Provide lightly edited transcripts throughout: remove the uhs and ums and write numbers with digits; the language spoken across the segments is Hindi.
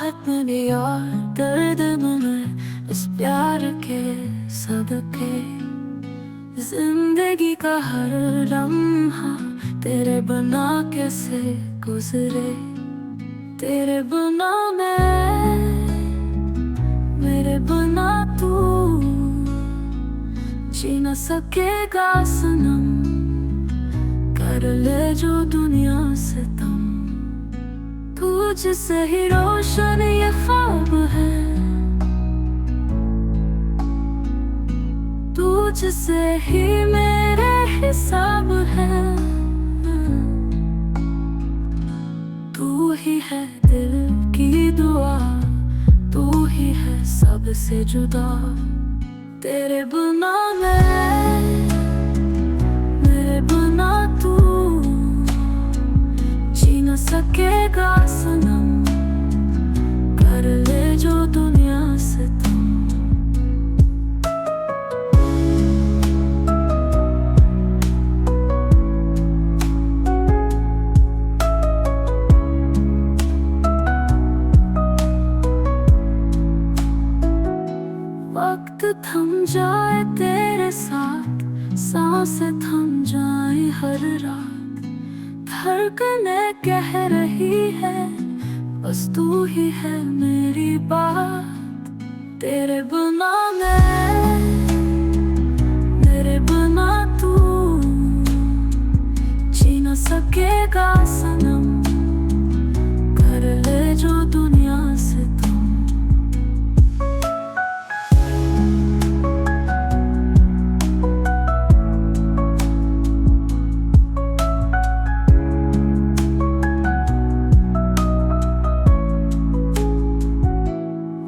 राहत मिली और दर्द में इस प्यार के सदके। जिंदगी का हर लम्हा तेरे बिना कैसे गुजरे। तेरे बिना मैं, मेरे बिना तू जी न सकेगा सनम। कर ले जो दुनिया से तुम, तुझसे ही रोशन ये ख्वाब है, तुझसे ही मेरे हिसाब है। तू ही है दिल की दुआ, तू ही है सबसे जुदा। तेरे बिना मैं, मेरे बिना तू जी न सकेगा सनम। कर ले जो दुनिया से तुम। वक्त थम जाए तेरे साथ, सांसें थम जाए हर रात। धड़कने कह रही है बस तू ही है मेरी बात। तेरे बिना मैं, मेरे बिना तू जी न सकेगा सनम। कर ले जो दुनिया से तुम।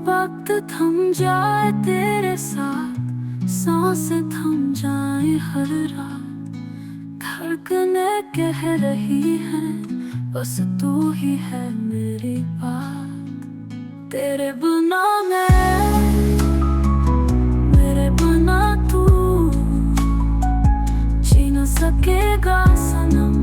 वक्त थम जाए तेरे साथ, सांसें थम जाए हर रात। धड़कने कह रही है बस तू ही है मेरी बात। तेरे बिना मैं, मेरे बिना तू जी न सकेगा सनम।